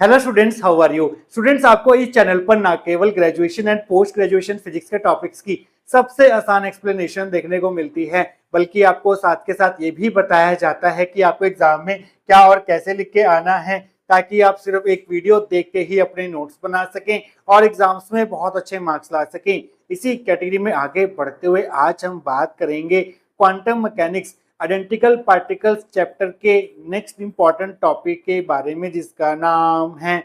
Hello students, how are you students. आपको इस channel पर ना केवल graduation and post graduation physics के टॉपिक्स की सबसे आसान एक्सप्लेनेशन देखने को मिलती है, बल्कि आपको साथ के साथ ये भी बताया जाता है कि आपको एग्जाम में क्या और कैसे लिख के आना है, ताकि आप सिर्फ एक वीडियो देख के ही अपने नोट्स बना सकें और एग्जाम्स में बहुत अच्छे मार्क्स ला सकें। इसी कैटेगरी में आगे बढ़ते हुए आज हम बात करेंगे quantum mechanics identical particles chapter के नेक्स्ट इंपॉर्टेंट टॉपिक के बारे में, जिसका नाम है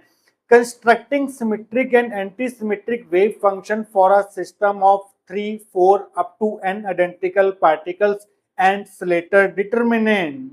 constructing symmetric and anti symmetric wave function for a system of 3 4 up to n identical particles and Slater determinant.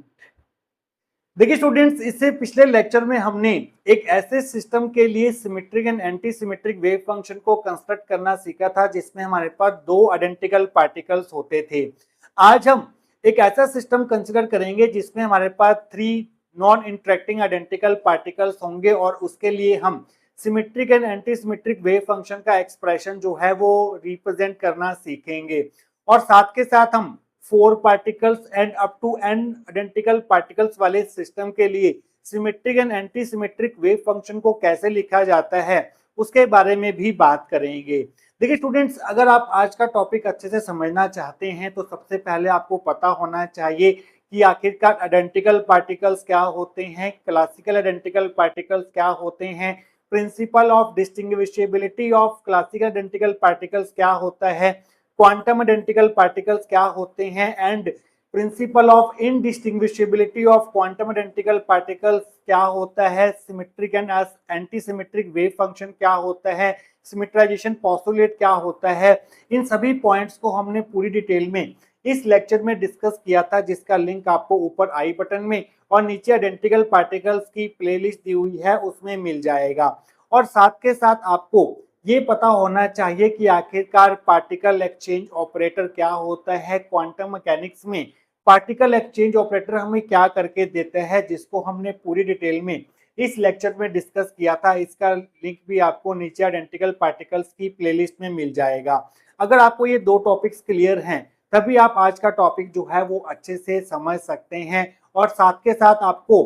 देखिए स्टूडेंट्स, इससे पिछले लेक्चर में हमने एक ऐसे सिस्टम के लिए symmetric and anti symmetric wave function को कंस्ट्रक्ट करना सीखा था जिसमें हमारे पास दो आइडेंटिकल पार्टिकल्स होते थे। आज हम एक ऐसा सिस्टम कंसिडर करेंगे जिसमें हमारे पास 3 नॉन इंटरेक्टिंग आइडेंटिकल पार्टिकल्स होंगे और उसके लिए हम symmetric and anti symmetric wave function का एक्सप्रेशन जो है वो रिप्रेजेंट करना सीखेंगे। और साथ के साथ हम 4 particles and up to n identical particles वाले सिस्टम के लिए symmetric and anti symmetric wave function को कैसे लिखा जाता है उसके बारे में भी बात करेंगे। देखिए स्टूडेंट्स, अगर आप आज का टॉपिक अच्छे से समझना चाहते हैं तो सबसे पहले आपको पता होना चाहिए कि आखिरकार आइडेंटिकल पार्टिकल्स क्या होते हैं, क्लासिकल आइडेंटिकल पार्टिकल्स क्या होते हैं, principle of distinguishability of classical identical particles क्या होता है, क्वांटम आइडेंटिकल पार्टिकल्स क्या होते हैं and principle of indistinguishability of quantum identical particles क्या होता है, symmetric and anti symmetric wave function क्या होता है, सिमेट्राइजेशन पोस्टुलेट क्या होता है। इन सभी पॉइंट्स को हमने पूरी डिटेल में इस लेक्चर में डिस्कस किया था, जिसका लिंक आपको ऊपर आई बटन में और नीचे आइडेंटिकल पार्टिकल्स की प्लेलिस्ट दी हुई है उसमें मिल जाएगा। और साथ के साथ आपको ये पता होना चाहिए कि आखिरकार पार्टिकल एक्सचेंज ऑपरेटर क्या होता है। क्वांटम मैकेनिक्स में पार्टिकल एक्सचेंज ऑपरेटर हमें क्या करके देता है, जिसको हमने पूरी डिटेल में इस लेक्चर में डिस्कस किया था। इसका लिंक भी आपको नीचे आइडेंटिकल पार्टिकल्स की प्लेलिस्ट में मिल जाएगा। अगर आपको ये दो टॉपिक्स क्लियर हैं तभी आप आज का टॉपिक जो है वो अच्छे से समझ सकते हैं। और साथ के साथ आपको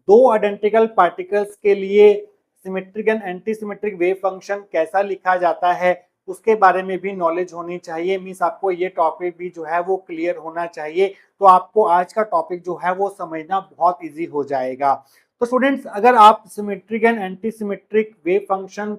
दो आइडेंटिकल पार्टिकल्स के लिए symmetric and anti symmetric wave function कैसा लिखा जाता है उसके बारे में भी नॉलेज होनी चाहिए। मींस आपको ये टॉपिक भी जो है वो क्लियर होना चाहिए, तो आपको आज का टॉपिक जो है वो समझना बहुत इजी हो जाएगा। तो स्टूडेंट्स, अगर आप symmetric and anti symmetric wave function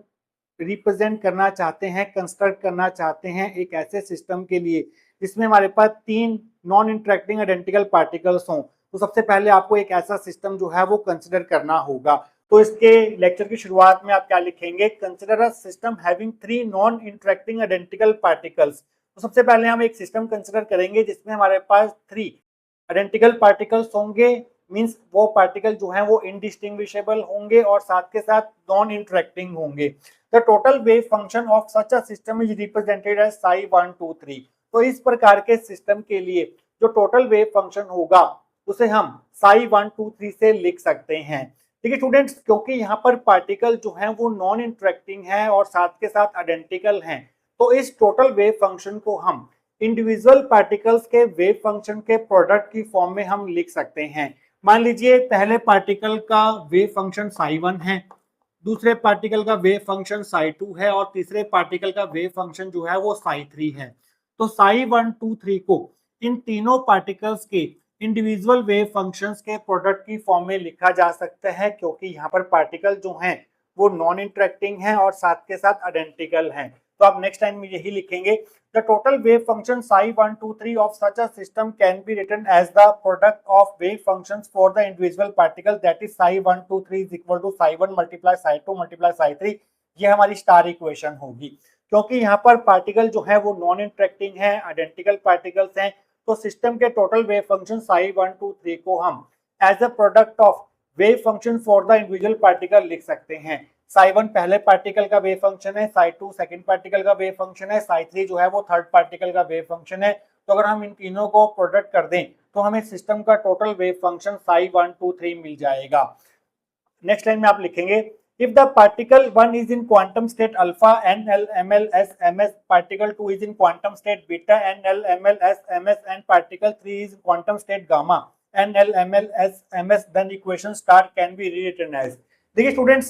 represent करना चाहते हैं, कंस्ट्रक्ट करना चाहते हैं एक ऐसे सिस्टम के लिए जिसमें हमारे पास 3 नॉन इंटरेक्टिंग आइडेंटिकल पार्टिकल्स हों, तो सबसे पहले आपको एक ऐसा सिस्टम जो है वो कंसिडर करना होगा। तो इसके लेक्चर की शुरुआत में आप क्या लिखेंगे, consider a system having 3 non interacting identical particles. तो सबसे पहले हम एक सिस्टम कंसिडर करेंगे जिसमें हमारे पास 3 आइडेंटिकल पार्टिकल्स होंगे। मींस वो पार्टिकल जो है वो इनडिस्टिंग्विशेबल होंगे और साथ के साथ नॉन इंटरेक्टिंग होंगे। The total wave function of such a system is represented as psi 1 2 3। तो इस प्रकार के सिस्टम के लिए जो टोटल वेव फंक्शन होगा उसे हम साई 1 2 3 से लिख सकते हैं। देखिए स्टूडेंट्स, क्योंकि यहाँ पर पार्टिकल जो है वो नॉन इंटरेक्टिंग है और साथ के साथ आइडेंटिकल हैं, तो इस टोटल वेव फंक्शन को हम इंडिविजुअल पार्टिकल्स के वेव फंक्शन के प्रोडक्ट की फॉर्म में हम लिख सकते हैं। मान लीजिए पहले पार्टिकल का वेव फंक्शन साई 1 है, दूसरे पार्टिकल का वेव फंक्शन साई 2 है और तीसरे पार्टिकल का वेव फंक्शन जो है वो साई 3 है। तो साई 1 2 3 को इन तीनों पार्टिकल्स के इंडिविजुअल वेव फंक्शंस के प्रोडक्ट की फॉर्म में लिखा जा सकता है, क्योंकि यहाँ पर पार्टिकल जो हैं वो नॉन इंटरेक्टिंग हैं और साथ के साथ आइडेंटिकल हैं। तो आप नेक्स्ट टाइम में यही लिखेंगे, the total wave function psi 1 2 3 of such a system can be written as the product of wave functions for the individual particles, that is psi 1 2 3 is equal to psi 1 multiply psi 2 multiply psi 3। ये हमारी star equation होगी, क्योंकि यहाँ पर particle जो है वो non interacting है, आइडेंटिकल पार्टिकल्स हैं। तो सिस्टम के टोटल वेव फंक्शन psi 1 2 3 को हम as a product of wave function for the individual particle लिख सकते हैं। साई 1 पहले पार्टिकल का वेव फंक्शन है, साई 2 सेकंड पार्टिकल का वेव फंक्शन है, साई 3 जो है वो थर्ड पार्टिकल का वेव फंक्शन है। तो अगर हम इन तीनों को प्रोडक्ट कर दें तो हमें सिस्टम का टोटल वेव फंक्शन साई 1 2 3 मिल जाएगा। नेक्स्ट लाइन में आप लिखेंगे, if the particle 1 is in quantum state alpha NL ML S MS, particle 2 is in quantum state beta NL ML S MS, and particle 3 is quantum state gamma NL ML S MS, then equation star can be rewritten as। देखिए students,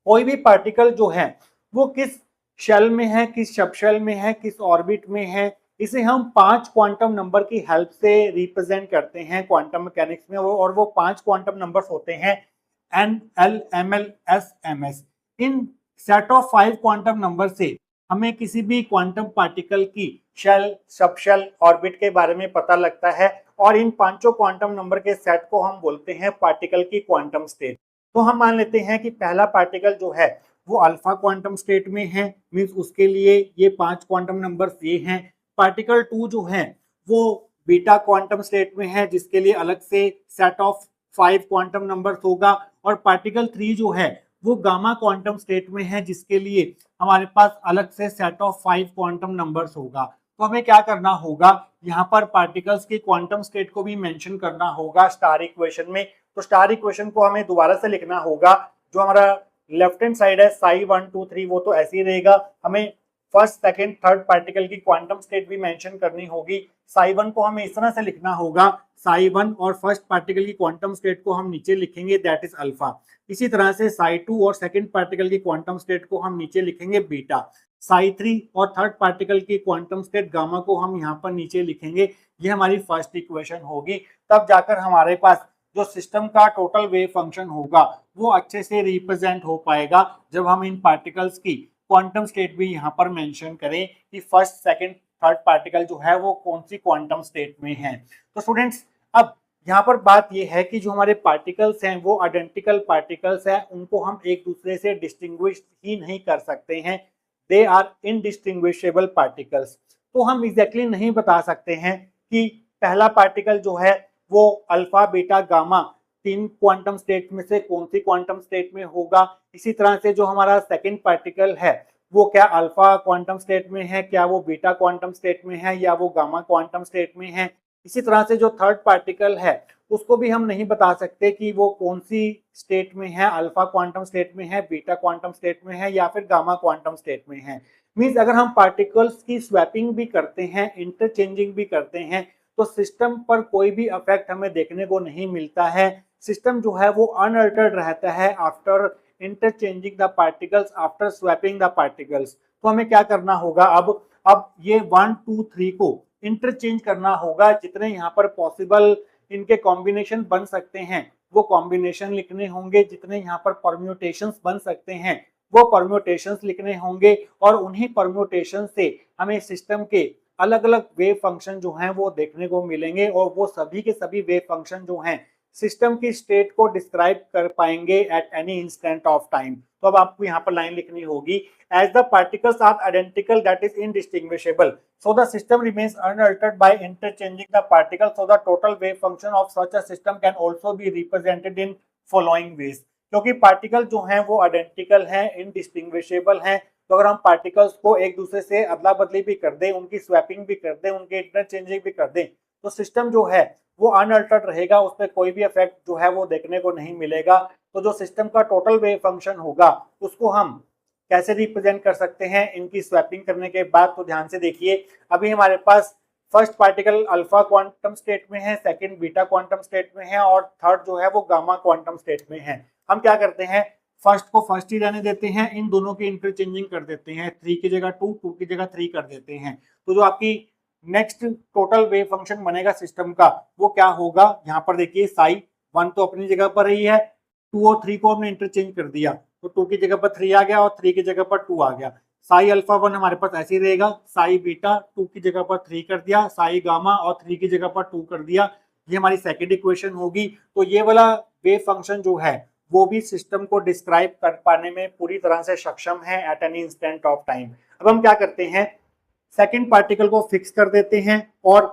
कोई भी particle जो है वो किस shell में है, किस सब शेल में है, किस ऑर्बिट में है, इसे हम 5 क्वांटम नंबर की हेल्प से रिप्रेजेंट करते हैं क्वांटम मैकेनिक्स में। और वो 5 क्वांटम नंबर्स होते हैं n, l, m l, s, m s. इन सेट ऑफ 5 क्वांटम नंबर से हमें किसी भी क्वांटम पार्टिकल की शेल, सब शेल, ऑर्बिट के बारे में पता लगता है। और इन पांचों क्वांटम नंबर के सेट को हम बोलते हैं पार्टिकल की क्वांटम स्टेट। तो हम मान लेते हैं कि पहला पार्टिकल जो है वो अल्फा क्वांटम स्टेट में है, मींस उसके लिए ये 5 क्वांटम नंबर्स ये हैं। पार्टिकल 2 जो है वो बीटा क्वांटम स्टेट में है, जिसके लिए अलग से सेट ऑफ 5 क्वांटम नंबर्स होगा। और पार्टिकल 3 जो है वो गामा क्वांटम स्टेट में है, जिसके लिए हमारे पास अलग से सेट ऑफ 5 क्वांटम नंबर्स होगा। तो हमें क्या करना होगा, यहाँ पर पार्टिकल्स की क्वांटम स्टेट को भी मेंशन करना होगा स्टार इक्वेशन में। तो स्टार इक्वेशन को हमें दोबारा से लिखना होगा। जो हमारा लेफ्ट हैंड साइड है साई 1 2 3 वो तो ऐसे ही रहेगा। हमें फर्स्ट, सेकंड, थर्ड पार्टिकल की क्वांटम स्टेट भी मेंशन करनी होगी। साई 1 को हमें इस तरह से लिखना होगा, साई 1 और फर्स्ट पार्टिकल की क्वांटम स्टेट को हम नीचे लिखेंगे, दैट इज अल्फा। इसी तरह से साई 2 और सेकंड पार्टिकल की क्वांटम स्टेट को हम नीचे लिखेंगे बीटा। साई 3 और थर्ड पार्टिकल की क्वांटम स्टेट गामा को हम यहाँ पर नीचे लिखेंगे। ये हमारी फर्स्ट इक्वेशन होगी। तब जाकर हमारे पास जो सिस्टम का टोटल वेव फंक्शन होगा वो अच्छे से रिप्रेजेंट हो पाएगा, जब हम इन पार्टिकल्स की क्वांटम स्टेट भी यहाँ पर मेंशन करें कि फर्स्ट, सेकंड, थर्ड पार्टिकल जो है वो कौन सी क्वांटम स्टेट में है। तो स्टूडेंट्स, अब यहाँ पर बात ये है कि जो हमारे पार्टिकल्स हैं वो आइडेंटिकल पार्टिकल्स हैं, उनको हम एक दूसरे से डिस्टिंग्विश ही नहीं कर सकते हैं। They are indistinguishable particles. तो हम एग्जैक्टली नहीं बता सकते हैं कि पहला पार्टिकल जो है वो alpha, beta, gamma 3 quantum state में से कौन सी क्वांटम स्टेट में होगा। इसी तरह से जो हमारा सेकंड पार्टिकल है वो क्या अल्फा क्वांटम स्टेट में है, क्या वो बीटा क्वांटम स्टेट में है, या वो गामा क्वांटम स्टेट में है। इसी तरह से जो थर्ड पार्टिकल है उसको भी हम नहीं बता सकते कि वो कौन सी स्टेट में है, अल्फा क्वांटम स्टेट में है, बीटा क्वांटम स्टेट में है, या फिर गामा क्वांटम स्टेट में है। मींस अगर हम पार्टिकल्स की स्वैपिंग भी करते हैं, इंटरचेंजिंग भी करते हैं, तो सिस्टम पर कोई भी इफेक्ट हमें देखने को नहीं मिलता है। सिस्टम जो है वो अनअल्टर्ड रहता है after interchanging the particles, after swapping the particles. तो हमें क्या करना होगा, अब ये 1 2 3 को इंटरचेंज करना होगा। जितने यहाँ पर पॉसिबल इनके कॉम्बिनेशन बन सकते हैं वो कॉम्बिनेशन लिखने होंगे, जितने यहाँ पर परम्यूटेशंस बन सकते हैं वो परम्यूटेशंस लिखने होंगे। और उन्हीं परम्यूटेशन से हमें सिस्टम के अलग अलग वेव फंक्शन जो हैं वो देखने को मिलेंगे, और वो सभी के सभी वेव फंक्शन जो हैं सिस्टम की स्टेट को डिस्क्राइब कर पाएंगे at any instant of time. तो अब आपको यहाँ पर लाइन लिखनी होगी, as the particles are identical that is indistinguishable, so the system remains unaltered by interchanging the particles, so the total wave function of such a system can also be represented in following ways। क्योंकि particle जो हैं वो identical हैं, indistinguishable हैं, तो अगर हम particles को एक दूसरे से अदला बदली भी कर दें, उनकी स्वैपिंग भी कर दें, उनके इंटरचेंजिंग भी कर दें, तो सिस्टम जो है वो अनअल्टर्ड रहेगा, उस पर कोई भी इफेक्ट जो है वो देखने को नहीं मिलेगा। तो जो सिस्टम का टोटल वेव फंक्शन होगा उसको हम कैसे रिप्रेजेंट कर सकते हैं इनकी स्वैपिंग करने के बाद। तो ध्यान से देखिए, अभी हमारे पास first particle alpha quantum state में है, सेकंड बीटा क्वांटम स्टेट में है, और थर्ड जो है वो गामा क्वांटम स्टेट में है। हम क्या करते हैं, फर्स्ट को फर्स्ट ही रहने देते हैं, इन दोनों की इंटरचेंजिंग कर देते हैं, 3 की जगह 2, 2 की जगह 3 कर देते हैं। तो जो आपकी नेक्स्ट टोटल वेव फंक्शन बनेगा सिस्टम का वो क्या होगा, यहाँ पर देखिए साई 1 तो अपनी जगह पर ही है, 2 और 3 को हमने इंटरचेंज कर दिया, तो 2 की जगह पर 3 आ गया और 3 की जगह पर 2 आ गया। साई अल्फा 1 हमारे पास ऐसे ही रहेगा, साई बीटा 2 की जगह पर 3 कर दिया, साई गामा और 3 की जगह पर 2 कर दिया। ये हमारी सेकंड इक्वेशन होगी। तो ये वाला वेव फंक्शन जो है वो भी सिस्टम को डिस्क्राइब कर पाने में पूरी तरह से सक्षम है eight any instant of time. अब हम क्या करते हैं, सेकंड पार्टिकल को फिक्स कर देते हैं और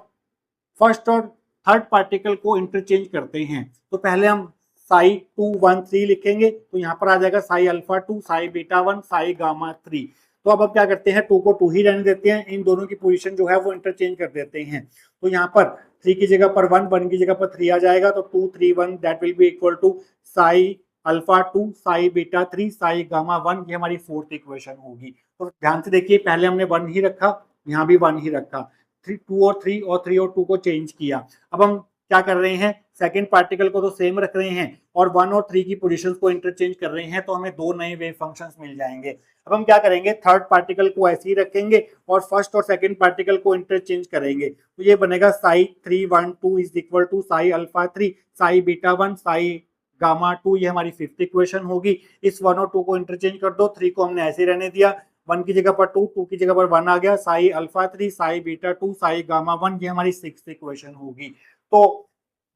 फर्स्ट और थर्ड पार्टिकल को इंटरचेंज करते हैं। तो पहले हम साई 2 1 3 लिखेंगे, तो यहाँ पर आ जाएगा Sai alpha 2, psi beta 1, psi gamma 3। तो अब क्या करते हैं, 2 को 2 ही रहने देते हैं, इन दोनों की पोजीशन जो है वो इंटरचेंज कर देते हैं। तो यहाँ पर 3 की जगह पर 1, 1 की जगह पर 3 आ जाएगा, तो 2 3 1 that will be equal to psi alpha 2, psi beta 3, psi gamma 1। ये हमारी फोर्थ इक्वेशन होगी। तो ध्यान से देखिए, पहले हमने 1 ही रखा, यहाँ भी 1 ही रखा, 2 और 3 और 3 और 2 को चेंज किया। अब हम क्या कर रहे हैं, सेकंड पार्टिकल को तो सेम रख रहे हैं और 1 और 3 की पोजीशन को इंटरचेंज कर रहे हैं, तो हमें दो नए वेव फंक्शंस मिल जाएंगे। अब हम क्या करेंगे, थर्ड पार्टिकल को ऐसे ही रखेंगे और फर्स्ट और सेकंड पार्टिकल को इंटरचेंज करेंगे, तो ये बनेगा psi 312 is equal to psi alpha 3 psi beta 1 psi gamma 2, ये हमारी फिफ्थ इक्वेशन होगी। इस 1 और 2 को इंटरचेंज कर दो, 3 को हमने ऐसे ही रहने दिया, 1 की जगह पर 2, 2 की जगह पर 1 आ गया, Sai alpha 3 psi beta 2 Sai gamma 1, ये हमारी सिक्स्थ इक्वेशन होगी। तो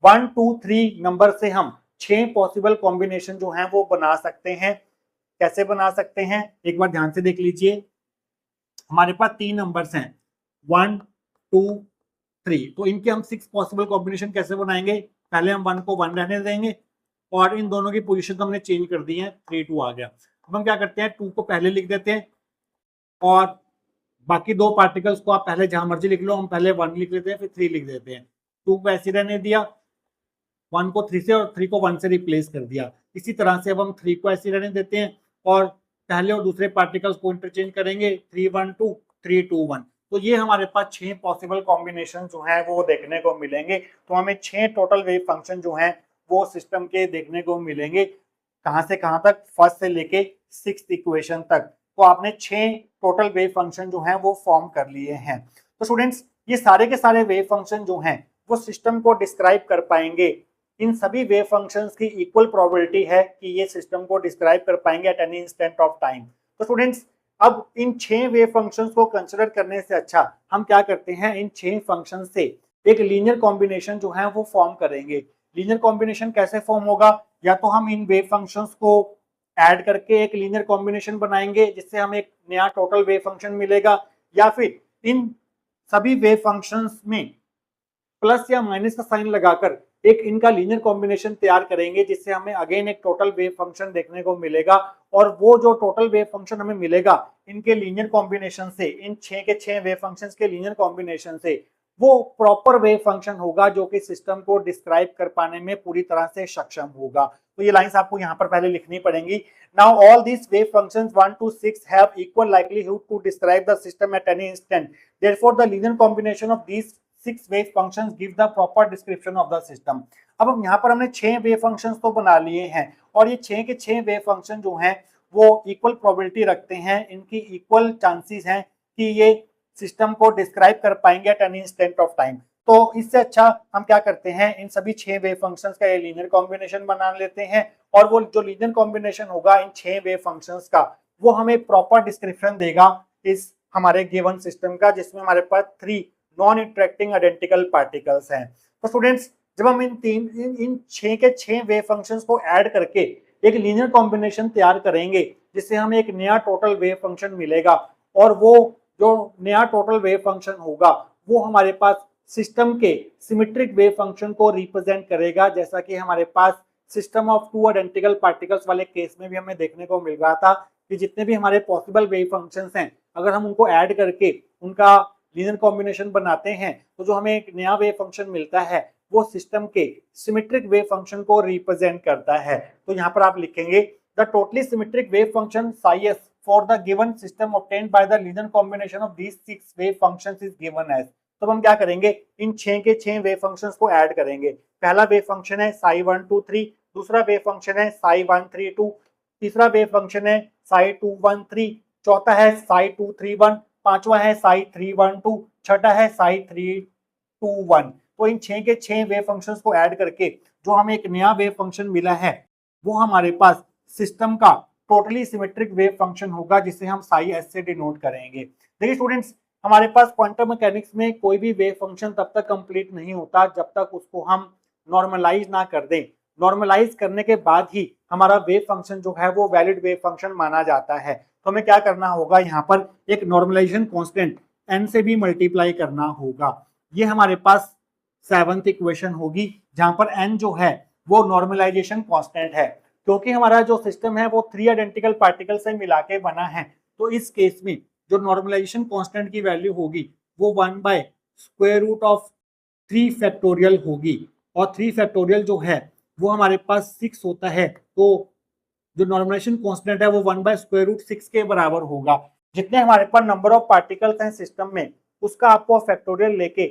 1 2 3 नंबर से हम 6 पॉसिबल कॉम्बिनेशन जो हैं वो बना सकते हैं। कैसे बना सकते हैं, एक बार ध्यान से देख लीजिए। हमारे पास 3 नंबर्स हैं 1 2 3, तो इनके हम 6 पॉसिबल कॉम्बिनेशन कैसे बनाएंगे, पहले हम 1 को 1 रहने देंगे और इन दोनों की पोजीशन तो हमने चेंज कर दी है, 3 2 आ गया। अब हम क्या करते हैं, 2 को पहले लिख देते हैं और बाकी दो पार्टिकल्स को आप पहले जहां मर्जी लिख लो, हम पहले 1 लिख लेते हैं फिर 3 लिख देते हैं। 2 को ऐसे रहने दिया, 1 को 3 से और 3 को 1 से रिप्लेस कर दिया। इसी तरह से अब हम 3 को ऐसे रहने देते हैं और पहले और दूसरे पार्टिकल्स को इंटरचेंज करेंगे, 3 1 2 3 2 1। तो ये हमारे पास 6 पॉसिबल कॉम्बिनेशन जो हैं वो देखने को मिलेंगे। तो हमें 6 टोटल वेव फंक्शन जो हैं वो सिस्टम के देखने को मिलेंगे। कहां से कहां तक, फर्स्ट से लेके सिक्स्थ इक्वेशन तक। तो आपने 6 टोटल वेव फंक्शन जो हैं वो फॉर्म कर लिए हैं। तो स्टूडेंट्स, ये सारे के सारे वेव फंक्शन जो हैं वो सिस्टम को डिस्क्राइब कर पाएंगे। इन सभी वेव फंक्शंस की इक्वल प्रोबेबिलिटी है कि ये सिस्टम को डिस्क्राइब कर पाएंगे at any instant of time. तो स्टूडेंट्स, अब इन 6 वेव फंक्शंस को कंसिडर करने से अच्छा हम क्या करते हैं, इन 6 फंक्शंस से एक लीनियर कॉम्बिनेशन जो है वो फॉर्म करेंगे। लीनियर कॉम्बिनेशन कैसे फॉर्म होगा, या तो हम इन वेव फंक्शंस को ऐड करके एक लीनियर कॉम्बिनेशन बनाएंगे जिससे हमें एक नया टोटल वेव फंक्शन मिलेगा, या फिर इन सभी वेव फंक्शंस में प्लस या माइनस का साइन लगाकर एक इनका लीनियर कॉम्बिनेशन तैयार करेंगे जिससे हमें अगेन एक टोटल वेव फंक्शन देखने को मिलेगा। और वो जो टोटल वेव फंक्शन हमें मिलेगा इनके लीनियर कॉम्बिनेशन से, इन 6 के 6 वेव फंक्शंस के लीनियर कॉम्बिनेशन से, वो प्रॉपर वेव फंक्शन होगा जो कि सिस्टम को डिस्क्राइब कर पाने में पूरी तरह से सक्षम होगा। तो ये लाइंस आपको यहाँ पर पहले लिखनी पड़ेंगी। Now all these wave functions 1 to 6 have equal likelihood to describe the system at any instant. Therefore, the linear combination of these 6 wave functions give the proper description of the system. अब हम यहाँ पर हमने 6 wave functions तो बना लिए हैं और ये 6 के 6 वेव फंक्शन जो हैं वो इक्वल प्रोबेबिलिटी रखते हैं, इनकी इक्वल चांसेस हैं कि ये सिस्टम को डिस्क्राइब कर पाएंगे at any instant of time. तो इससे अच्छा हम क्या करते हैं, इन सभी 6 वेव फंक्शंस का ये लीनियर कॉम्बिनेशन बना लेते हैं और वो जो लीनियर कॉम्बिनेशन होगा इन 6 वेव फंक्शंस का, वो हमें प्रॉपर डिस्क्रिप्शन देगा इस हमारे गिवन सिस्टम का, जिसमें हमारे पास 3 नॉन इंटरेक्टिंग आइडेंटिकल पार्टिकल्स हैं। तो स्टूडेंट्स, जब हम इन 6 के 6 वेव फंक्शंस को ऐड करके एक लीनियर कॉम्बिनेशन तैयार करेंगे जिससे हमें एक नया टोटल वेव फंक्शन मिलेगा, और वो जो नया टोटल वेव फंक्शन होगा वो हमारे पास सिस्टम के सिमेट्रिक वेव फंक्शन को रिप्रेजेंट करेगा, जैसा कि हमारे पास सिस्टम ऑफ 2 आइडेंटिकल पार्टिकल्स वाले केस में भी हमें देखने को मिल रहा था कि जितने भी हमारे पॉसिबल वेव फंक्शंस हैं अगर हम उनको ऐड करके उनका लीनियर कॉम्बिनेशन बनाते हैं तो जो हमें एक नया वेव फंक्शन मिलता है वो सिस्टम के सिमेट्रिक वेव फंक्शन को रिप्रेजेंट करता है। तो यहाँ पर आप लिखेंगे the totally symmetric wave function psi s for the given system obtained by the linear combination of these 6 wave functions is given as. तो हम क्या करेंगे, इन 6 के 6 वेव फंक्शंस को ऐड करेंगे। पहला वेव फंक्शन है साई 1 2 3, दूसरा वेव फंक्शन है साई 1 3 2, तीसरा वेव फंक्शन है साई 2 1 3, चौथा है साई 2 3 1, पांचवा है साई 3 1 2, छठा है साई 3 2 1। तो इन 6 के 6 वेव फंक्शंस को ऐड करके जो हमें एक नया वेव फंक्शन मिला है वो हमारे पास सिस्टम का टोटली सिमेट्रिक वेव फंक्शन होगा जिसे हम साई एस से डिनोट करेंगे। देखिए स्टूडेंट्स, हमारे पास क्वांटम मैकेनिक्स में कोई भी वेव फंक्शन तब तक कंप्लीट नहीं होता जब तक उसको हम नॉर्मलाइज ना कर दें। नॉर्मलाइज करने के बाद ही हमारा वेव फंक्शन जो है वो वैलिड वेव फंक्शन माना जाता है। तो हमें क्या करना होगा, यहाँ पर एक नॉर्मलाइजेशन कांस्टेंट n से भी मल्टीप्लाई करना होगा। ये हमारे पास 7th इक्वेशन होगी जहां पर n जो है वो नॉर्मलाइजेशन कांस्टेंट है। क्योंकि हमारा जो सिस्टम है वो 3 आइडेंटिकल पार्टिकल से मिला के बना है, तो इस केस में जो नॉर्मलाइजेशन कांस्टेंट की वैल्यू होगी वो 1/√3 फैक्टोरियल होगी, और 3 फैक्टोरियल जो है वो हमारे पास 6 होता है। तो जो नॉर्मलाइजेशन कांस्टेंट है वो 1/√6 के बराबर होगा। जितने हमारे पास नंबर ऑफ पार्टिकल्स हैं सिस्टम में उसका आपको फैक्टोरियल लेके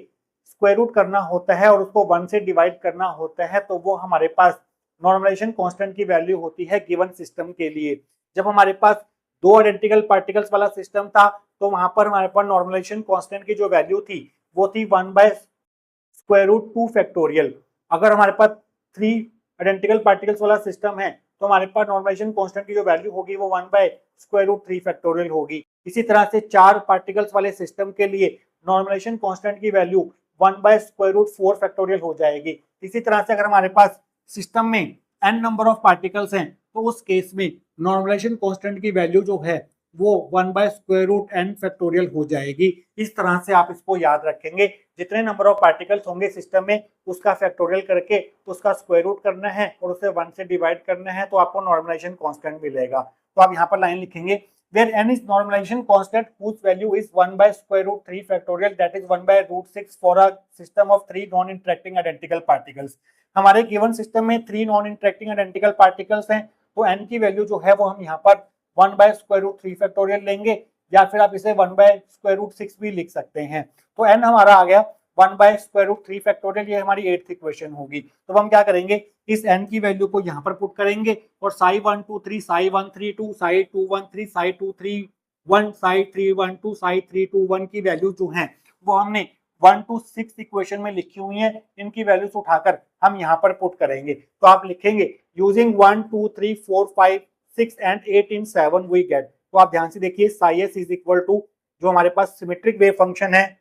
स्क्वायर रूट करना होता है और उसको 1 से डिवाइड करना होता है तो वो हमारे पास नॉर्मलाइजेशन कांस्टेंट की वैल्यू होती है गिवन सिस्टम के लिए। जब हमारे पास दो आइडेंटिकल पार्टिकल्स वाला सिस्टम था तो वहां पर हमारे पास नॉर्मलाइजेशन कांस्टेंट की जो वैल्यू थी वो थी 1/√2 फैक्टोरियल। अगर हमारे पास 3 आइडेंटिकल पार्टिकल्स वाला सिस्टम है तो हमारे पास नॉर्मलाइजेशन कांस्टेंट की जो वैल्यू होगी वो 1/√3 फैक्टोरियल होगी। इसी तरह से 4 पार्टिकल्स वाले सिस्टम के लिए नॉर्मलाइजेशन कांस्टेंट की वैल्यू 1/√4 फैक्टोरियल हो जाएगी। इसी तरह से अगर हमारे पास सिस्टम में n नंबर ऑफ पार्टिकल्स हैं तो उस केस में नॉर्मलाइजेशन कांस्टेंट की वैल्यू जो है वो 1/√n फैक्टोरियल हो जाएगी। इस तरह से आप इसको याद रखेंगे, जितने नंबर ऑफ पार्टिकल्स होंगे सिस्टम में उसका फैक्टोरियल करके उसका स्क्वायर रूट करना है और उसे 1 से डिवाइड करना है तो आपको नॉर्मलाइजेशन कांस्टेंट मिलेगा। तो आप यहाँ पर लाइन लिखेंगे where n is normalization constant whose value is 1/√3 factorial that is 1/√6 for a system of 3 non-interacting identical particles। हमारे गिवन सिस्टम में 3 नॉन इंटरेक्टिंग आइडेंटिकल पार्टिकल्स हैं तो n की वैल्यू जो है वो हम यहाँ पर 1/√3 फैक्टोरियल लेंगे या फिर आप इसे 1/√6 भी लिख सकते हैं। तो n हमारा आ गया 1/√3 फैक्टोरियल, ये हमारी 8th इक्वेशन होगी। तो हम क्या करेंगे, इस n की वैल्यू को यहाँ पर पुट करेंगे और psi123 psi132 psi213 psi231 psi312 psi321 की वैल्यू जो है वो हमने 1 to 6 इक्वेशन में लिखी हुई है। इनकी वैल्यूज उठाकर हम यहाँ पर पुट करेंगे। तो आप लिखेंगे using 1 2 3 4 5 6 and 8 in 7 we get. तो आप ध्यान से देखिए psi s is equal to जो हमारे पास सिमेट्रिक वेव फंक्शन है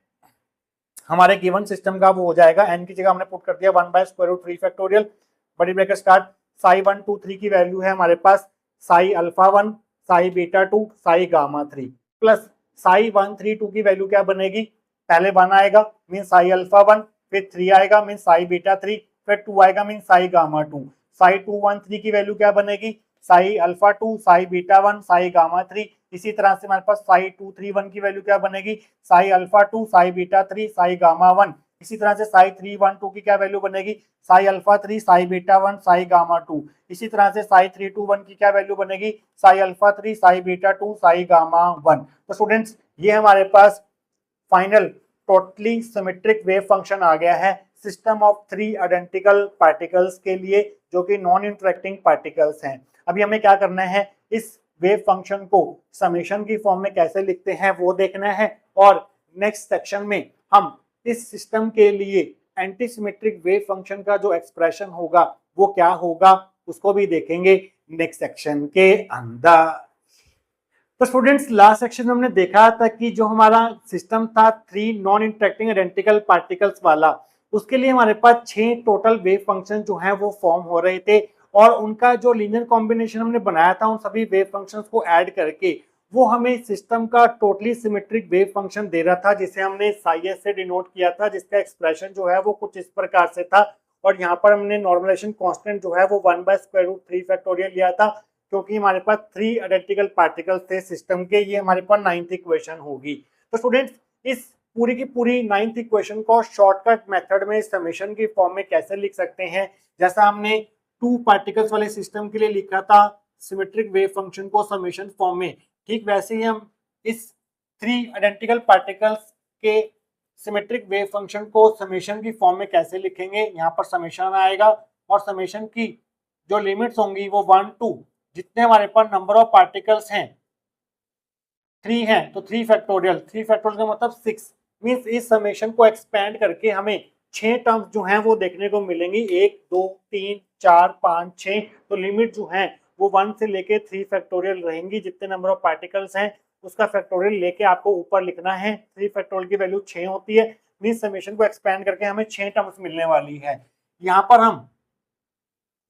हमारे गिवन सिस्टम का वो हो जाएगा, n की जगह हमने पुट कर दिया 1/√3 फैक्टोरियल बड़ी ब्रैकेट स्टार्ट psi123 की वैल्यू है हमारे पास psi alpha 1 psi beta 2 psi gamma 3 plus psi132 की वैल्यू क्या बनेगी, पहले 1 आएगा मीन psi अल्फा 1, फिर 3 आएगा मीन psi बीटा 3, फिर 2 आएगा मीन psi गामा 2। psi213 की वैल्यू क्या बनेगी, psi alpha 2 psi beta 1 psi gamma 3। इसी तरह से हमारे पास psi231 की वैल्यू क्या बनेगी, psi alpha 2 psi beta 3 psi gamma 1। इसी तरह से psi312 की क्या वैल्यू बनेगी, psi alpha 3 psi beta 1 psi gamma 2। इसी तरह से psi321 की क्या वैल्यू बनेगी, psi alpha 3 psi beta 2 psi gamma 1। तो स्टूडेंट्स ये हमारे पास final totally symmetric wave function आ गया है सिस्टम ऑफ 3 आइडेंटिकल पार्टिकल्स के लिए जो कि नॉन इंटरेक्टिंग पार्टिकल्स हैं। अभी हमें क्या करना है, इस वेव फंक्शन को समेशन की फॉर्म में कैसे लिखते हैं वो देखना है और नेक्स्ट सेक्शन में हम इस सिस्टम के लिए एंटीसिमेट्रिक वेव फंक्शन का जो एक्सप्रेशन होगा वो क्या होगा उसको भी देखेंगे नेक्स्ट सेक्शन के अंदर। तो स्टूडेंट्स लास्ट सेक्शन में हमने देखा था कि जो हमारा सिस्टम था 3 नॉन इंटरेक्टिंग आइडेंटिकल पार्टिकल्स वाला, उसके लिए हमारे पास 6 टोटल वेव फंक्शन जो हैं वो फॉर्म हो रहे थे और उनका जो लीनियर कॉम्बिनेशन हमने बनाया था उन सभी वेव फंक्शंस को ऐड करके वो हमें सिस्टम का टोटली सिमेट्रिक वेव फंक्शन दे रहा था जिसे हमने साई एस से डिनोट किया था, जिसका एक्सप्रेशन जो है वो कुछ इस प्रकार से था। और यहाँ पर हमने नॉर्मलाइजेशन कांस्टेंट जो है वो 1/√3 फैक्टोरियल लिया था क्योंकि हमारे पास 3 आइडेंटिकल पार्टिकल्स थे सिस्टम के। ये हमारे पास 9th इक्वेशन होगी। तो स्टूडेंट्स इस पूरी की पूरी 9th इक्वेशन को शॉर्टकट मेथड में समेशन की फॉर्म में कैसे लिख सकते हैं, जैसा हमने 2 पार्टिकल्स वाले सिस्टम के लिए लिखा था सिमेट्रिक वेव फंक्शन को समेशन फॉर्म में, ठीक वैसे ही हम इस 3 आइडेंटिकल पार्टिकल्स के सिमेट्रिक वेव फंक्शन को समेशन की फॉर्म में कैसे लिखेंगे। यहाँ पर समेशन आएगा और समेशन की जो लिमिट्स होंगी वो 1 2 जितने हमारे पास नंबर ऑफ पार्टिकल्स हैं 3 हैं तो 3 फैक्टोरियल का मतलब 6 मींस इस समेशन को एक्सपेंड करके हमें 6 टर्म्स जो हैं वो देखने को मिलेंगी 1 2 3 4 5 6। तो लिमिट जो है वो 1 से लेके 3 फैक्टोरियल रहेंगी। जितने नंबर ऑफ पार्टिकल्स हैं उसका फैक्टोरियल लेके आपको ऊपर लिखना है। 3 फैक्टोरियल की वैल्यू 6 होती है मींस समेशन को एक्सपेंड करके हमें 6 टर्म्स मिलने वाली है। यहाँ पर हम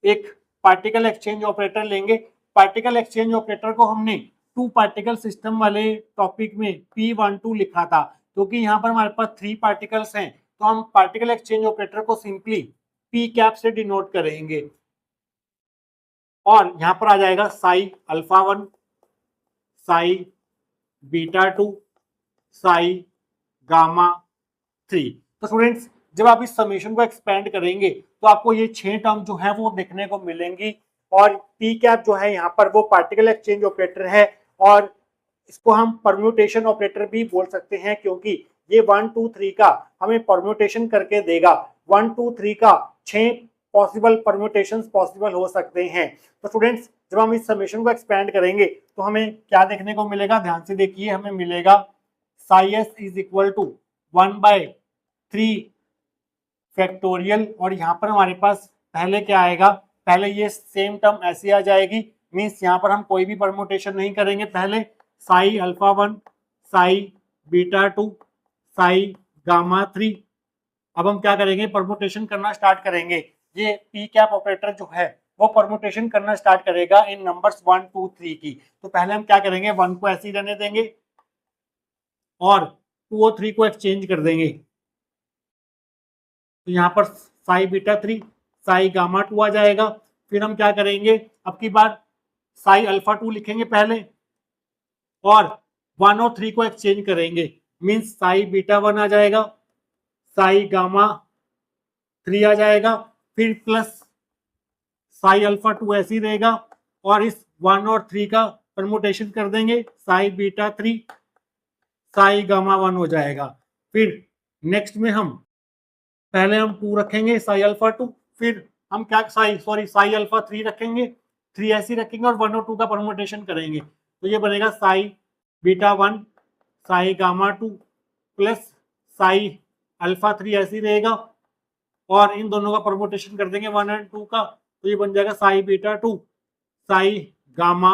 एक पार्टिकल एक्सचेंज ऑपरेटर लेंगे। पार्टिकल एक्सचेंज ऑपरेटर को हमने 2 पार्टिकल सिस्टम वाले टॉपिक में P12 लिखा था क्योंकि यहाँ पर हमारे पास 3 पार्टिकल्स हैं तो हम पार्टिकल एक्सचेंज ऑपरेटर को सिंपली P कैप से डिनोट करेंगे और यहाँ पर आ जाएगा Sai alpha 1 Sai beta 2 Sai gamma 3। तो स्टूडेंट्स जब आप इस समेशन को एक्सपेंड करेंगे तो आपको ये 6 टर्म जो है वो देखने को मिलेंगी और पी कैप जो है यहाँ पर वो पार्टिकल एक्सचेंज ऑपरेटर है और इसको हम परम्यूटेशन ऑपरेटर भी बोल सकते हैं क्योंकि ये 1 2 3 का हमें परम्यूटेशन करके देगा। 1 2 3 का 6 पॉसिबल परम्यूटेशंस पॉसिबल हो सकते हैं। तो स्टूडेंट्स जब हम इस समेशन को एक्सपेंड करेंगे तो हमें क्या देखने को मिलेगा, ध्यान से देखिए, हमें मिलेगा psi s is equal to 1/3 factorial, और यहाँ पर हमारे पास पहले क्या आएगा, पहले ये सेम टर्म ऐसी आ जाएगी, मीन्स यहाँ पर हम कोई भी परम्यूटेशन नहीं करेंगे, पहले Sai alpha 1 Sai beta 2 Sai gamma 3। अब हम क्या करेंगे, परम्यूटेशन करना स्टार्ट करेंगे। ये पी कैप ऑपरेटर जो है वो परम्यूटेशन करना स्टार्ट करेगा इन नंबर्स 1 2 3 की। तो पहले हम क्या करेंगे, 1 को ऐसे ही रहने देंगे और 2 और 3 को एक्सचेंज कर देंगे। तो यहाँ पर साई बीटा 3 साई गामा 2 आ जाएगा। फिर हम क्या करेंगे, अब की बार साई अल्फा 2 लिखेंगे पहले और 1 और 3 को एक्सचेंज करेंगे, मीन्स साई बीटा 1 आ जाएगा, साई गामा 3 आ जाएगा, फिर प्लस साई अल्फा 2 ऐसे ही रहेगा और इस 1 और 3 का परम्यूटेशन कर देंगे, साई बीटा 3 साई गामा 1 हो जाएगा। फिर नेक्स्ट में हम पहले हम 2 रखेंगे साई अल्फा 2, फिर हम क्या साई अल्फा 3 रखेंगे, 3 ऐसे ही रखेंगे और 1 और 2 का परम्यूटेशन करेंगे। तो ये बनेगा Sai beta 1 psi gamma 2 plus psi alpha 3 ऐसे ही रहेगा और इन दोनों का परम्यूटेशन कर देंगे 1 और 2 का, तो ये बन जाएगा साई बीटा 2 साई गामा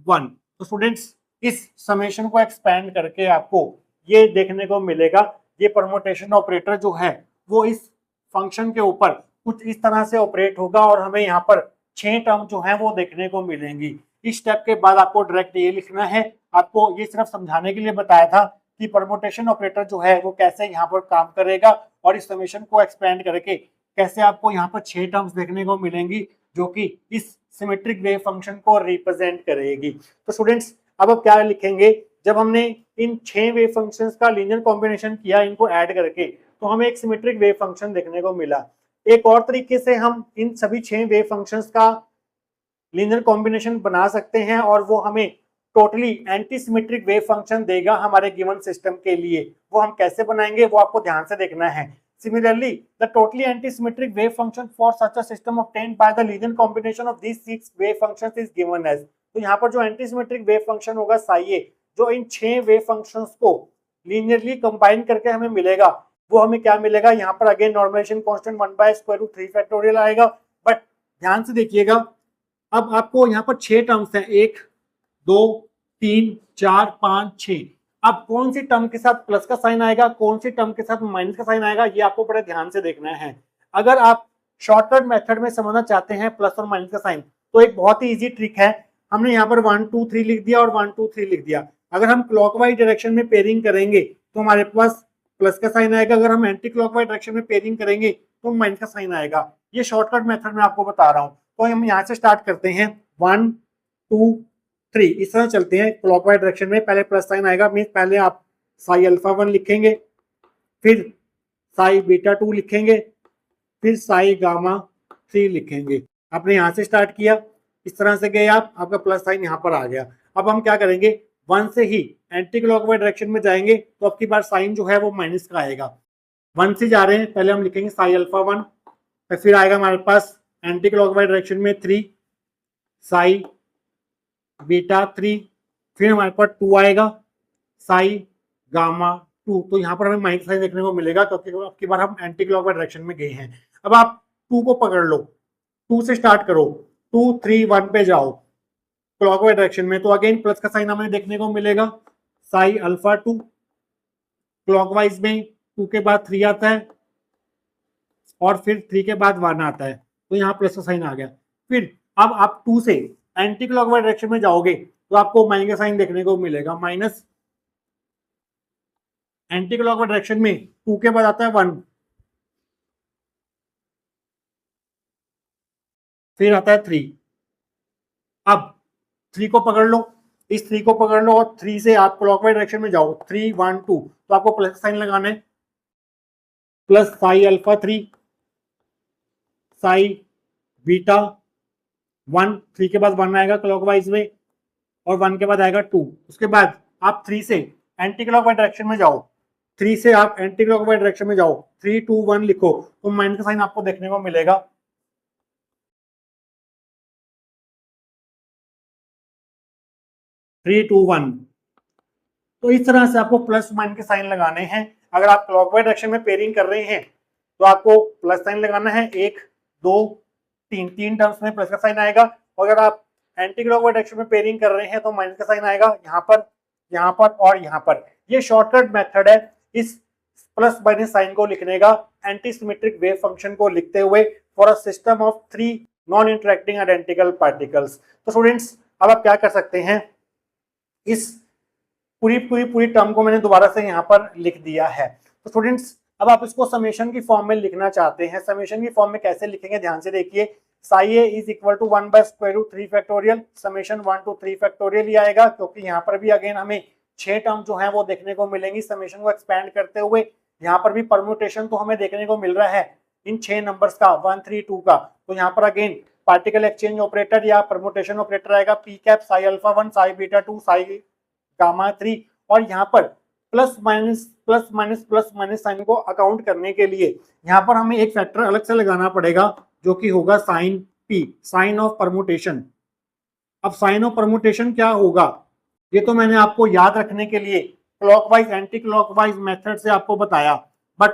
1। तो स्टूडेंट्स इस समेशन को एक्सपेंड करके आपको ये देखने को मिलेगा, ये परम्यूटेशन ऑपरेटर जो है वो इस फंक्शन के ऊपर कुछ इस तरह से ऑपरेट होगा और हमें यहाँ पर 6 टर्म जो है वो देखने को मिलेंगी। इस स्टेप के बाद आपको डायरेक्ट ये लिखना है, आपको ये सिर्फ समझाने के लिए बताया था कि परम्यूटेशन ऑपरेटर जो है वो कैसे यहाँ पर काम करेगा और इस समेशन को एक्सपेंड करके कैसे आपको यहाँ पर 6 टर्म्स देखने को मिलेंगी जो कि इस सिमेट्रिक वेव फंक्शन को रिप्रेजेंट करेगी। तो स्टूडेंट्स अब आप क्या लिखेंगे, जब हमने इन 6 वेव फंक्शंस का लीनियर कॉम्बिनेशन किया इनको ऐड करके, तो हमें एक सिमेट्रिक वेव फंक्शन देखने को मिला। एक और तरीके से हम इन सभी 6 वेव फंक्शंस का लीनियर कॉम्बिनेशन बना सकते हैं और वो हमें totally anti symmetric wave function देगा हमारे गिवन सिस्टम के लिए। वो हम कैसे बनाएंगे वो आपको ध्यान से देखना है। Similarly, the totally antisymmetric wave function for such a system obtained by the linear combination of these 6 wave functions is given as। तो यहाँ पर जो एंटीसिमेट्रिक वेव फंक्शन होगा साई ए, जो इन 6 वेव फंक्शंस को लीनियरली कंबाइन करके हमें मिलेगा, वो हमें क्या मिलेगा, यहाँ पर अगेन नॉर्मलाइजेशन कांस्टेंट 1/√3 फैक्टोरियल आएगा। बट ध्यान से देखिएगा, अब आपको यहाँ पर 6 टर्म्स हैं, 1 2 3 4 5 6। अब कौन सी टर्म के साथ प्लस का साइन आएगा, कौन सी टर्म के साथ माइनस का साइन आएगा, ये आपको बड़े ध्यान से देखना है। अगर आप शॉर्टकट मेथड में समझना चाहते हैं प्लस और माइनस का साइन, तो एक बहुत ही इजी ट्रिक है। हमने यहाँ पर 1 2 3 लिख दिया और 1 2 3 लिख दिया। अगर हम क्लॉकवाइज डायरेक्शन में पेयरिंग करेंगे तो हमारे पास प्लस का साइन आएगा, अगर हम एंटी क्लॉकवाइज डायरेक्शन में पेयरिंग करेंगे तो माइनस का साइन आएगा। ये शॉर्टकट मेथड में आपको बता रहा हूँ। तो हम यहाँ से स्टार्ट करते हैं, 1 2 3 इस तरह चलते हैं क्लॉकवाइज डायरेक्शन में। पहले प्लस साइन आएगा, मीन्स पहले आप साई अल्फा 1 लिखेंगे, फिर साई बीटा 2 लिखेंगे, फिर साई गामा 3 लिखेंगे। आपने यहाँ से स्टार्ट किया, इस तरह से गए आप, आपका प्लस साइन यहाँ पर आ गया। अब हम क्या करेंगे, 1 से ही एंटी क्लॉकवाइज डायरेक्शन में जाएंगे तो अब की बार साइन जो है वो माइनस का आएगा। 1 से जा रहे हैं, पहले हम लिखेंगे साई अल्फा 1, फिर आएगा हमारे पास एंटी क्लॉकवाइज डायरेक्शन में 3 साई बीटा 3, फिर हमारे पास 2 आएगा साई गामा 2। तो यहाँ पर हमें माइनस साइन देखने को मिलेगा क्योंकि अब की बार हम एंटी क्लॉकवाइज डायरेक्शन में गए हैं। अब आप 2 को पकड़ लो, 2 से स्टार्ट करो, 2 3 1 पे जाओ क्लॉकवाइज डायरेक्शन में, तो अगेन प्लस का साइन हमें देखने को मिलेगा, साई अल्फा 2। क्लॉकवाइज में 2 के बाद 3 आता है और फिर 3 के बाद 1 आता है, तो यहाँ प्लस का साइन आ गया। फिर अब आप 2 से एंटी क्लॉकवाइज डायरेक्शन में जाओगे तो आपको माइनस का साइन देखने को मिलेगा, माइनस। एंटी क्लॉकवाइज डायरेक्शन में 2 के बाद आता है 1, फिर आता है 3। अब 3 को पकड़ लो, इस 3 को पकड़ लो और 3 से आप क्लॉकवाइज डायरेक्शन में जाओ, 3 1 2, तो आपको प्लस साइन लगाना है, plus psi alpha 3 psi beta 1, 3 के बाद 1 आएगा क्लॉकवाइज में और 1 के बाद आएगा 2। उसके बाद आप 3 से एंटी क्लॉकवाइज डायरेक्शन में जाओ, 3 से आप एंटी क्लॉकवाइज डायरेक्शन में जाओ, 3 2 1 लिखो, तो माइनस का साइन आपको देखने को मिलेगा। 3 2 1। तो इस तरह से आपको प्लस माइनस के साइन लगाने हैं। अगर आप क्लॉकवाइज डायरेक्शन में पेयरिंग कर रहे हैं तो आपको प्लस साइन लगाना है, 1 2 3, 3 टर्म्स में प्लस का साइन आएगा। और अगर आप एंटी क्लॉकवाइज डायरेक्शन में पेयरिंग कर रहे हैं तो माइनस का साइन आएगा यहाँ पर और यहाँ पर। ये शॉर्टकट मेथड है इस प्लस माइनस साइन को लिखने का, एंटी सिमेट्रिक वेव फंक्शन को लिखते हुए for a system of 3 non interacting identical particles. तो स्टूडेंट्स अब आप क्या कर सकते हैं, इस पूरी टर्म को मैंने दोबारा से यहाँ पर लिख दिया है। तो स्टूडेंट्स अब आप इसको समेशन की फॉर्म में लिखना चाहते हैं। समेशन की फॉर्म में कैसे लिखेंगे, ध्यान से देखिए। Psi A is equal to 1 by square root 3 factorial summation 1 to 3 factorial ही आएगा, क्योंकि यहाँ पर भी अगेन हमें 6 टर्म जो है वो देखने को मिलेंगी समेशन को एक्सपैंड करते हुए। यहाँ पर भी परम्यूटेशन तो हमें देखने को मिल रहा है इन 6 नंबर्स का 1 3 2 का। तो यहाँ पर अगेन पार्टिकल एक्सचेंज ऑपरेटर या परम्यूटेशन ऑपरेटर आएगा, P cap Sai alpha 1 Sai beta 2 Sai gamma 3। और यहाँ पर प्लस माइनस साइन को अकाउंट करने के लिए यहाँ पर हमें एक फैक्टर अलग से लगाना पड़ेगा, जो कि होगा sign P, sign of permutation. अब साइन ऑफ परम्यूटेशन क्या होगा, ये तो मैंने आपको याद रखने के लिए क्लॉकवाइज एंटी क्लॉकवाइज मेथड से आपको बताया, बट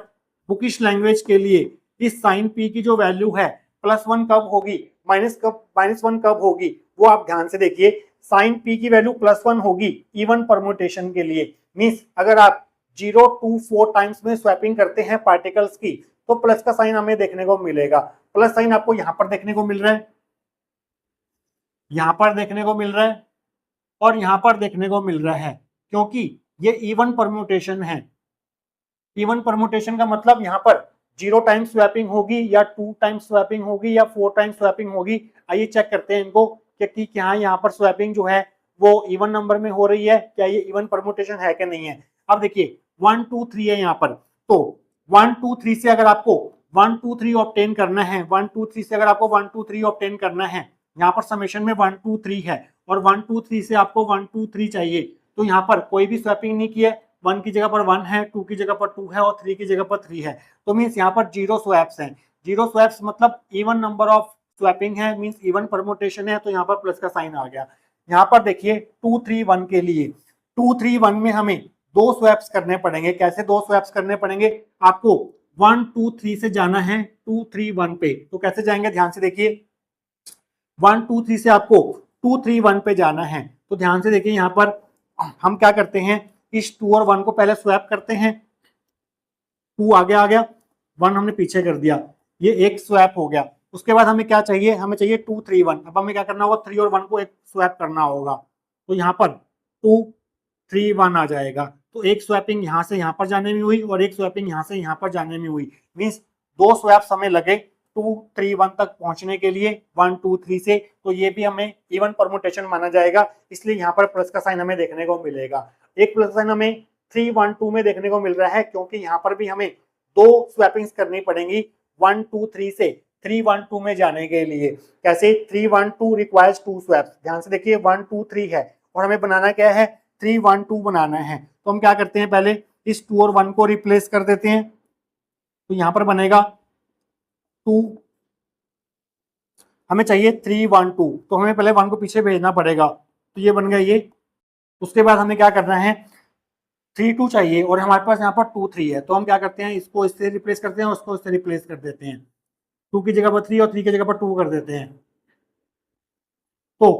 बुकिश लैंग्वेज के लिए इस साइन पी की जो वैल्यू है +1 कब होगी, -1 कब होगी, वो आप ध्यान से देखिए। साइन पी की वैल्यू +1 होगी इवन परम्यूटेशन के लिए। मींस अगर आप 0 2 4 टाइम्स में स्वैपिंग करते हैं पार्टिकल्स की तो प्लस का साइन हमें देखने को मिलेगा। प्लस साइन आपको यहां पर देखने को मिल रहा है, यहां पर देखने को मिल रहा है और यहां पर देखने को मिल रहा है, क्योंकि ये इवन परम्यूटेशन है। इवन परम्यूटेशन का मतलब यहाँ पर 0 टाइम्स स्वैपिंग होगी या 2 टाइम्स स्वैपिंग होगी या 4 टाइम्स स्वैपिंग होगी। आइए चेक करते हैं इनको कि क्या यहाँ पर स्वैपिंग जो है वो इवन नंबर में हो रही है, क्या ये इवन परम्यूटेशन है कि नहीं है। अब देखिए 1 2 3 है यहाँ पर, तो 1 2 3 से अगर आपको 1 2 3 ऑब्टेन करना है, 1 2 3 से अगर आपको 1 2 3 ऑब्टेन करना है, यहाँ पर समेशन में 1 2 3 है और 1 2 3 से आपको 1 2 3 चाहिए, तो यहाँ पर कोई भी स्वैपिंग नहीं की है। 1 की जगह पर 1 है, 2 की जगह पर 2 है और 3 की जगह पर 3 है, तो मीन्स यहाँ पर 0 स्वैप्स हैं। 0 स्वैप्स मतलब इवन नंबर ऑफ स्वैपिंग है, मींस इवन परम्यूटेशन है, तो यहाँ पर प्लस का साइन आ गया। यहाँ पर देखिए 2 3 1 के लिए 2 3 1 में हमें 2 स्वैप्स करने पड़ेंगे। कैसे 2 स्वैप्स करने पड़ेंगे, आपको 1 2 3 से जाना है 2 3 1 पे, तो कैसे जाएंगे ध्यान से देखिए। 1 2 3 से आपको 2 3 1 पे जाना है, तो ध्यान से देखिए यहाँ पर हम क्या करते हैं, इस 2 और 1 को पहले स्वैप करते हैं। 2 आगे आ गया, 1 हमने पीछे कर दिया, ये एक स्वैप हो गया। उसके बाद हमें क्या चाहिए, हमें चाहिए 2 3 1। अब हमें क्या करना होगा, 3 और 1 को एक स्वैप करना होगा, तो यहाँ पर 2 3 1 आ जाएगा। तो एक स्वैपिंग यहाँ से यहाँ पर जाने में हुई और एक स्वैपिंग यहाँ से यहाँ पर जाने में हुई, मीन्स 2 स्वैप्स हमें लगे 2 3 1 तक पहुंचने के लिए 1 2 3 से। तो ये भी हमें इवन परम्यूटेशन माना जाएगा, इसलिए यहाँ पर प्लस का साइन हमें देखने को मिलेगा। एक प्लस साइन हमें 3 1 2 में देखने को मिल रहा है, क्योंकि यहाँ पर भी हमें 2 स्वैपिंग्स करनी पड़ेंगी 1 2 3 से 3 1 2 में जाने के लिए। कैसे, 3 1 2 रिक्वायर्स 2 स्वैप्स। ध्यान से देखिए 1 2 3 है और हमें बनाना क्या है, 3 1 2 बनाना है। तो हम क्या करते हैं, पहले इस 2 और 1 को रिप्लेस कर देते हैं, तो यहाँ पर बनेगा 2, हमें चाहिए 3 1 2, तो हमें पहले 1 को पीछे भेजना पड़ेगा, तो ये बन गया ये। उसके बाद हमें क्या करना है, 3 2 चाहिए और हमारे पास यहाँ पर 2 3 है, तो हम क्या करते हैं, इसको इससे रिप्लेस करते हैं, उसको इससे रिप्लेस कर देते हैं। 2 की जगह पर 3 और 3 की जगह पर 2 कर देते हैं। तो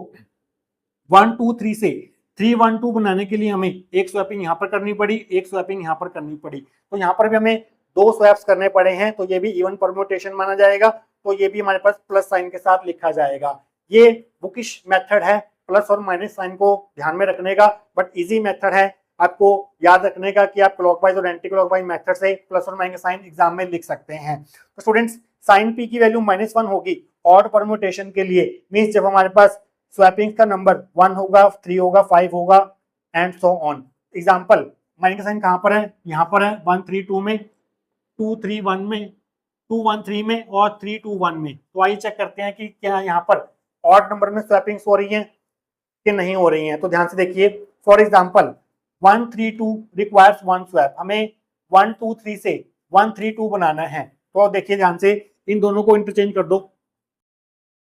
1 2 3 से 3 1 2 बनाने के लिए हमें एक स्वैपिंग यहाँ पर करनी पड़ी, एक स्वैपिंग यहाँ पर करनी पड़ी, तो यहाँ पर भी हमें 2 स्वैप्स करने पड़े हैं, तो ये भी इवन परम्यूटेशन माना जाएगा। तो ये भी हमारे पास प्लस साइन के साथ लिखा जाएगा। ये बुकिश मेथड है प्लस और माइनस साइन को ध्यान में रखने का, बट इजी मेथड है आपको याद रखने का कि आप क्लॉकवाइज और एंटी क्लॉकवाइज मेथड से प्लस और माइनस साइन एग्जाम में लिख सकते हैं। तो स्टूडेंट्स साइन पी की वैल्यू -1 होगी ऑड परम्यूटेशन के लिए, मींस जब हमारे पास स्वैपिंग का नंबर 1 होगा 3 होगा 5 होगा and so on. Example minus का साइन कहां पर है, यहां पर है 1 3 2 में, 2 3 1 में, 2 1 3 में और 3 2 1 में। तो आइए चेक करते हैं कि क्या यहाँ पर ऑड नंबर में स्वैपिंग्स हो रही हैं कि नहीं हो रही हैं। तो ध्यान से देखिए, फॉर एग्जांपल 1 3 2 रिक्वायर्स 1 स्वैप, हमें 1 2 3 से 1 3 2 बनाना है, तो देखिए ध्यान से इन दोनों को इंटरचेंज कर दो,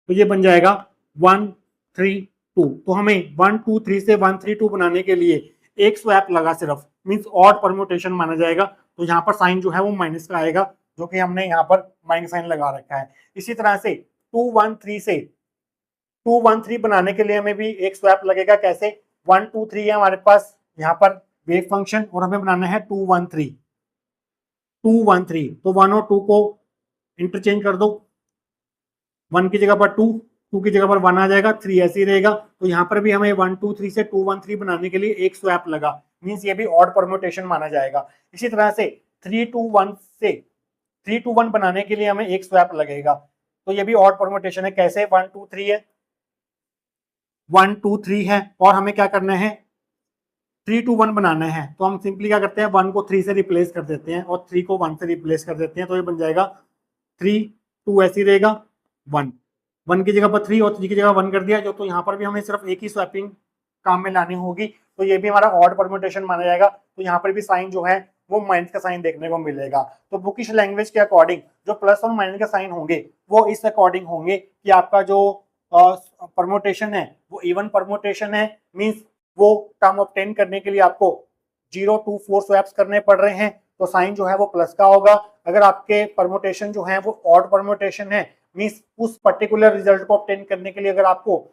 तो ये बन जाएगा 1 3 2। तो हमें 1 2 3 से 1 3 2 बनाने के लिए एक स्वैप लगा सिर्फ, मींस ऑड परम्यूटेशन माना जाएगा। तो यहाँ पर साइन जो है वो माइनस का आएगा, जो कि हमने यहाँ पर माइनस साइन लगा रखा है। इसी तरह से 2 1 3 से 2 1 3 बनाने के लिए हमें भी एक स्वैप लगेगा। कैसे? 1 2 3 है हमारे पास यहाँ पर वेव फंक्शन, और हमें बनाना है 2 1 3 2 1 3। तो 1 और 2 को इंटरचेंज कर दो, 1 की जगह पर 2, 2 की जगह पर 1 आ जाएगा, 3 ऐसे ही रहेगा। तो यहाँ पर भी हमें 1 2 3 से 2 1 3 बनाने के लिए एक स्वैप लगा, मींस ये भी ऑड परम्यूटेशन माना जाएगा। इसी तरह से 3 2 1 से 3 2 1 बनाने के लिए हमें एक स्वैप लगेगा, तो ये भी ऑड परम्यूटेशन है। कैसे? 1 2 3 है, 1 2 3 है, और हमें क्या करना है 3 2 1 बनाना है। तो हम सिंपली क्या करते हैं 1 को 3 से रिप्लेस कर देते हैं और 3 को 1 से रिप्लेस कर देते हैं, तो ये बन जाएगा 3 2 ऐसे रहेगा 1 1 की जगह पर 3 और 3 की जगह 1 कर दिया। जो तो यहाँ पर भी हमें सिर्फ एक ही स्वैपिंग काम में लानी होगी, तो ये भी हमारा ऑड परम्यूटेशन माना जाएगा। तो यहाँ पर भी साइन जो है वो माइनस का साइन देखने को मिलेगा। तो बुकिश लैंग्वेज के अकॉर्डिंग जो प्लस और माइनस का साइन होंगे वो इस अकॉर्डिंग होंगे कि आपका जो परम्यूटेशन है वो इवन परम्यूटेशन है, मींस वो टर्म ऑब्टेन करने के लिए आपको 0 2 4 स्वैप्स करने पड़ रहे हैं, तो साइन जो है वो प्लस का होगा। अगर आपके परम्यूटेशन जो है वो ऑड परम्यूटेशन है, मींस उस पर्टिकुलर रिजल्ट को ऑब्टेन करने के लिए अगर आपको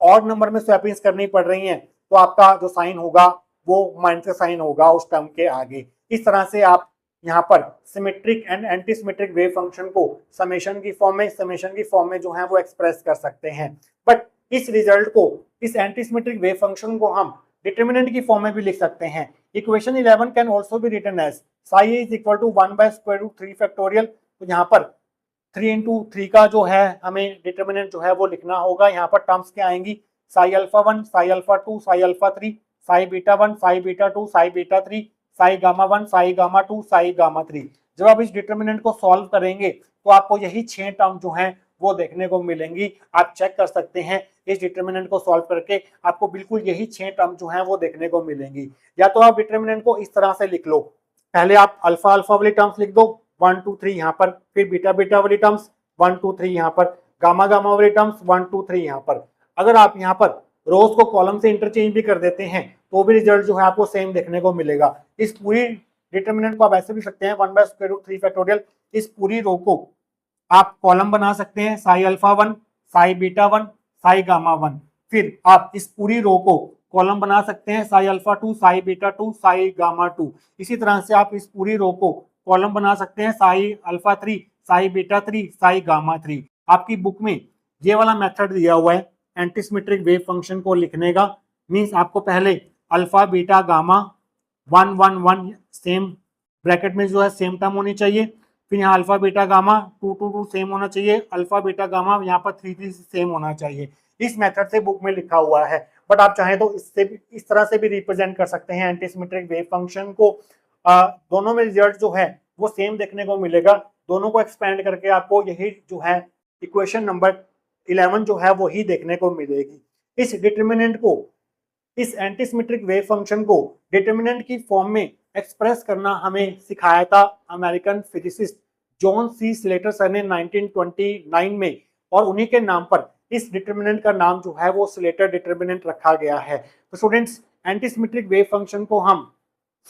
ऑड नंबर में स्वैपिंग्स करनी पड़ रही हैं, तो आपका जो साइन होगा वो माइनस का साइन होगा उस टर्म के आगे। इस तरह से आप यहाँ पर symmetric and anti symmetric wave function को समेशन की फॉर्म में जो है वो एक्सप्रेस कर सकते हैं। बट इस रिजल्ट को, इस एंटी सिमेट्रिक वेव फंक्शन को हम डिटर्मिनेंट की फॉर्म में भी लिख सकते हैं। Equation 11 can also be written as psi a is equal to 1 by square root 3 factorial. तो यहाँ पर 3 into 3 का जो है हमें डिटर्मिनेंट जो है वो लिखना होगा। यहाँ पर टर्म्स क्या आएंगी, Sai alpha 1 Sai alpha 2 Sai alpha 3 psi beta 1 Sai beta 2 psi beta 3 psi gamma 1 psi gamma 2 Sai gamma 3। जब आप इस डिटर्मिनेंट को सॉल्व करेंगे तो आपको यही 6 टर्म जो हैं वो देखने को मिलेंगी। आप चेक कर सकते हैं इस डिटर्मिनेंट को सॉल्व करके आपको बिल्कुल यही 6 टर्म जो हैं वो देखने को मिलेंगी। या तो आप डिटर्मिनेंट को इस तरह से लिख लो, पहले आप अल्फा अल्फा वाली टर्म्स लिख दो 1 2 3 यहाँ पर, फिर बीटा बीटा वाली टर्म्स 1 2 3 यहाँ पर, गामा गामा वाली टर्म्स 1 2 3 यहाँ पर। अगर आप यहाँ पर रोज को कॉलम से इंटरचेंज भी कर देते हैं तो भी रिजल्ट जो है आपको सेम देखने को मिलेगा। इस पूरी डिटर्मिनेंट को आप ऐसे भी सकते हैं 1 by square root 3 फैक्टोरियल। इस पूरी रो को आप कॉलम बना सकते हैं Sai alpha 1 Sai beta 1 psi gamma 1। फिर आप इस पूरी रो को कॉलम बना सकते हैं Sai alpha 2 psi beta 2 Sai gamma 2। इसी तरह से आप इस पूरी रो को कॉलम बना सकते हैं Sai alpha 3 psi beta 3 psi gamma 3। आपकी बुक में ये वाला मेथड दिया हुआ है एंटीसिमेट्रिक वेव फंक्शन को लिखने का, मींस आपको पहले alpha beta gamma 1 1 1 same bracket में जो है सेम टर्म होनी चाहिए, फिर यहाँ अल्फा बीटा गामा 2 2 2 सेम होना चाहिए, अल्फा बीटा गामा यहाँ पर 3 3 सेम होना चाहिए। इस मेथड से बुक में लिखा हुआ है, बट आप चाहें तो इससे भी, इस तरह से भी रिप्रेजेंट कर सकते हैं एंटीसिमेट्रिक वेव फंक्शन को। दोनों में रिजल्ट जो है वो सेम देखने को मिलेगा। दोनों को एक्सपेंड करके आपको यही जो है इक्वेशन नंबर 11 जो है वो ही देखने को मिलेगी। इस डिटर्मिनेंट को, इस एंटीसिमेट्रिक वेव फंक्शन को डिटर्मिनेंट की फॉर्म में एक्सप्रेस करना हमें सिखाया था American physicist John C Slater sir ने 1929 में, और उन्हीं के नाम पर इस डिटर्मिनेंट का नाम जो है वो स्लेटर डिटर्मिनेंट रखा गया है। तो स्टूडेंट्स, एंटीसिमेट्रिक वेव फंक्शन को हम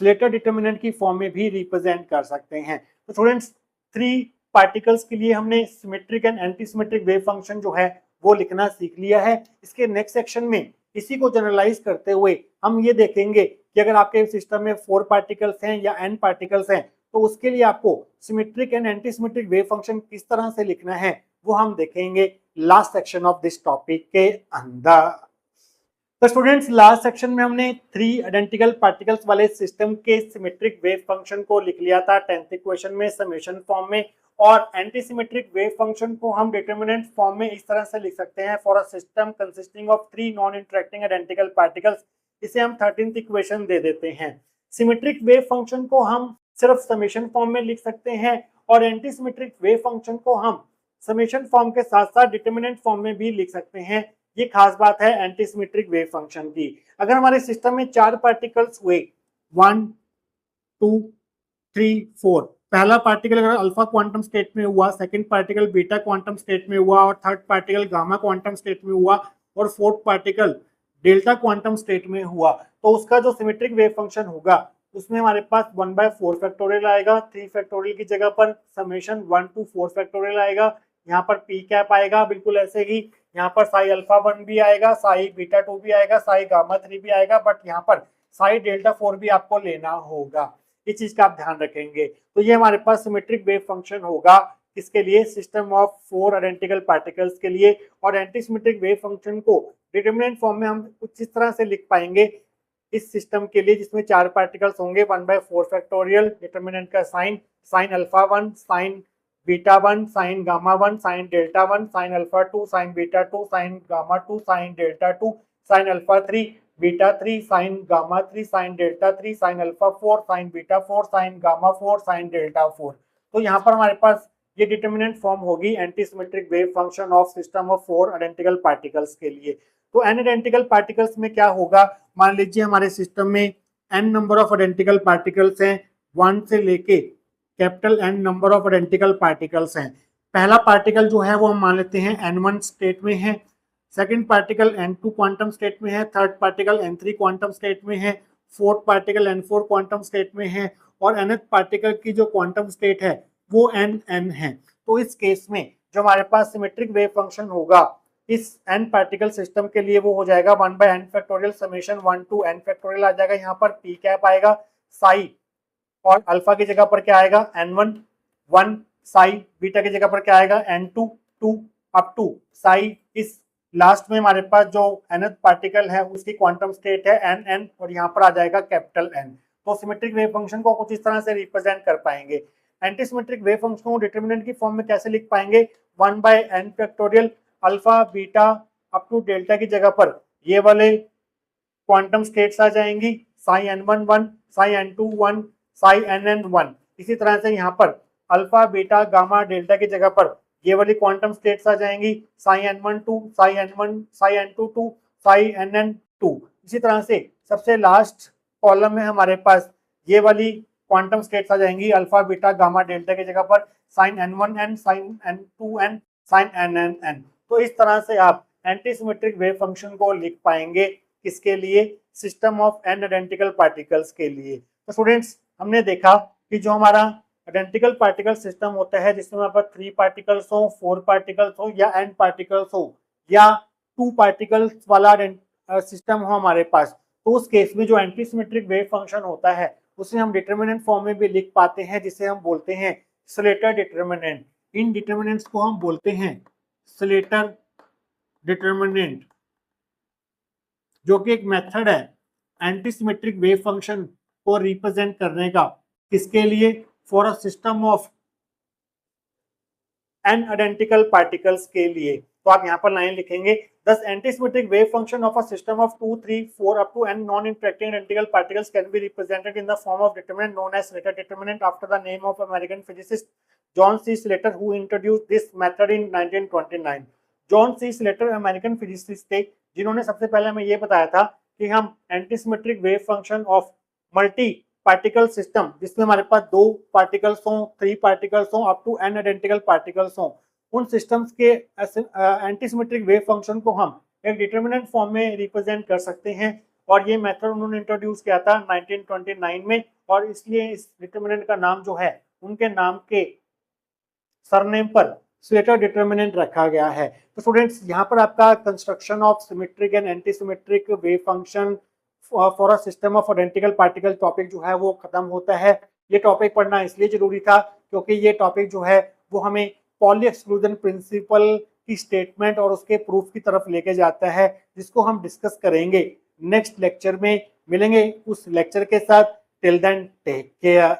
स्लेटर डिटर्मिनेंट की फॉर्म में भी रिप्रेजेंट कर सकते हैं। तो स्टूडेंट्स, 3 पार्टिकल्स के लिए हमने symmetric and antisymmetric wave function जो है वो लिखना सीख लिया है। इसके नेक्स्ट सेक्शन में इसी को जनरलाइज करते हुए हम ये देखेंगे कि अगर आपके सिस्टम में 4 पार्टिकल्स हैं या n पार्टिकल्स हैं तो उसके लिए आपको symmetric and antisymmetric wave function किस तरह से लिखना है वो हम देखेंगे last section of this topic के अंदर। तो स्टूडेंट्स, लास्ट सेक्शन में हमने 3 आइडेंटिकल पार्टिकल्स वाले सिस्टम के सिमेट्रिक वेव फंक्शन को लिख लिया था 10th इक्वेशन में समेशन फॉर्म में, और एंटीसिमेट्रिक वेव फंक्शन को हम डिटर्मिनेंट फॉर्म में इस तरह से लिख सकते हैं for a system consisting of 3 non interacting identical particles. इसे हम 13th इक्वेशन दे देते हैं। सिमेट्रिक वेव फंक्शन को हम सिर्फ समेशन फॉर्म में लिख सकते हैं, और एंटीसिमेट्रिक वेव फंक्शन को हम समेशन फॉर्म के साथ साथ डिटर्मिनेंट फॉर्म में भी लिख सकते हैं। ये खास बात है एंटीसिमेट्रिक वेव फंक्शन की। अगर हमारे सिस्टम में 4 पार्टिकल्स हुए 1 2 3 4। पहला पार्टिकल अगर अल्फा क्वांटम स्टेट में हुआ, second particle beta quantum state में हुआ, और third particle gamma quantum state में हुआ, और fourth particle delta quantum state में हुआ, तो उसका जो सिमेट्रिक वेव फंक्शन होगा उसमें हमारे पास 1/4 फैक्टोरियल आएगा, 3 फैक्टोरियल की जगह पर समेशन 1 to 4 फैक्टोरियल आएगा, यहाँ पर पी कैप आएगा, बिल्कुल ऐसे ही यहाँ पर साई अल्फा 1 भी आएगा, साई बीटा 2 भी आएगा, साई गामा 3 भी आएगा, बट यहाँ पर साई डेल्टा 4 भी आपको लेना होगा। इस चीज का आप ध्यान रखेंगे। तो ये हमारे पास सिमेट्रिक वेव फंक्शन होगा किसके लिए, सिस्टम ऑफ 4 आइडेंटिकल पार्टिकल्स के लिए। और एंटी सिमेट्रिक वेव फंक्शन को डिटरमिनेंट फॉर्म में हम कुछ इस तरह से लिख पाएंगे इस सिस्टम के लिए, जिसमें 4 पार्टिकल्स होंगे, 1/4 फैक्टोरियल, डिटरमिनेंट का sign, sign alpha 1, sign beta 1, sign gamma 1, sign delta 1, sign alpha 2, sign beta 2, sign gamma 2, sign delta 2, sign alpha 3, beta 3, sign gamma 3, sign delta 3, sign alpha 4, sign beta 4, sign gamma 4, sign delta 4। तो यहाँ पर हमारे पास ये determinant form होगी anti symmetric wave function of system of 4 identical particles के लिए। तो एन आइडेंटिकल पार्टिकल्स में क्या होगा, मान लीजिए हमारे सिस्टम में n number of identical particles हैं, 1 से लेके capital N number of identical particles हैं। पहला पार्टिकल जो है वो हम मान लेते हैं N1 स्टेट में है, second particle N2 quantum state में है, third particle N3 quantum state में है, fourth particle N4 quantum state में है, और nth पार्टिकल की जो क्वांटम स्टेट है वो Nn है। तो इस केस में जो हमारे पास सिमेट्रिक वेव फंक्शन होगा इस n पार्टिकल सिस्टम के लिए वो हो जाएगा 1/n factorial summation 1 to n factorial आ जाएगा। यहाँ पर p कैप आएगा, साई और अल्फा की जगह पर क्या आएगा N1 1, साई बीटा की जगह पर क्या आएगा N2 2 अप टू साई, इस लास्ट में हमारे पास जो nth पार्टिकल है उसकी क्वांटम स्टेट है Nn, और यहाँ पर आ जाएगा कैपिटल N। तो सिमेट्रिक वेव फंक्शन को कुछ इस तरह से रिप्रेजेंट कर पाएंगे। एंटी सिमेट्रिक वेव फंक्शन को डिटरमिनेंट की फॉर्म में कैसे लिख पाएंगे, 1/n factorial alpha beta up to delta की जगह पर ये वाले क्वांटम स्टेट्स आ जाएंगी, Sai N1 1, Sai N2 1, Sai Nn 1। इसी तरह से यहाँ पर अल्फा बीटा गामा डेल्टा की जगह पर ये वाली क्वांटम स्टेट्स आ जाएंगी, Sai N1 2, Sai N1, Sai N2 2, Sai Nn 2। इसी तरह से सबसे लास्ट कॉलम में हमारे पास ये वाली क्वांटम स्टेट्स आ जाएंगी, अल्फा बीटा गामा डेल्टा की जगह पर sign N1n, sign N2n, sign Nn। तो इस तरह से आप एंटी सिमेट्रिक वेव फंक्शन को लिख पाएंगे किसके लिए, system of n identical particles के लिए। तो स्टूडेंट्स हमने देखा कि जो हमारा आइडेंटिकल पार्टिकल सिस्टम होता है जिसमें हमारे पास 3 पार्टिकल्स हो, 4 पार्टिकल्स हो, या n पार्टिकल्स हो, या 2 पार्टिकल्स वाला सिस्टम हो हमारे पास, तो उस केस में जो एंटी सिमेट्रिक वेव फंक्शन होता है उसे हम डिटरमिनेंट फॉर्म में भी लिख पाते हैं, जिसे हम बोलते हैं स्लेटर डिटरमिनेंट। इन डिटरमिनेंट्स को हम बोलते हैं स्लेटर डिटरमिनेंट, जो कि एक मेथड है एंटी सिमेट्रिक वेव फंक्शन को रिप्रेजेंट करने का, किसके लिए, for a system of n identical particles के लिए। तो आप यहाँ पर लाइन लिखेंगे, thus antisymmetric wave function of a system of 2 3 4 up to n non-interacting identical particles can be represented in the form of determinant known as Slater determinant after the name of American physicist John C. Slater, who introduced this method in 1929। John C Slater American physicist थे जिन्होंने सबसे पहले हमें ये बताया था कि हम antisymmetric wave function of multi particle system, जिसमें हमारे पास 2 पार्टिकल्स हों, 3 पार्टिकल्स हों, up to n identical particles हों, उन सिस्टम्स के एंटीसिमेट्रिक वेव फंक्शन को हम एक डिटरमिनेंट फॉर्म में रिप्रेजेंट कर सकते हैं। और ये मेथड उन्होंने इंट्रोड्यूस किया था 1929 में, और इसलिए इस डिटरमिनेंट का नाम जो है उनके नाम के सरनेम पर स्लेटर डिटरमिनेंट रखा गया है। तो स्टूडेंट्स यहाँ पर आपका construction of symmetric and antisymmetric wave function for a system of identical particle topic जो है वो खत्म होता है। ये टॉपिक पढ़ना इसलिए जरूरी था क्योंकि ये टॉपिक जो है वो हमें पॉली एक्सक्लूजन प्रिंसिपल की स्टेटमेंट और उसके प्रूफ की तरफ लेके जाता है, जिसको हम डिस्कस करेंगे नेक्स्ट लेक्चर में। मिलेंगे उस लेक्चर के साथ, टिल देन टेक केयर।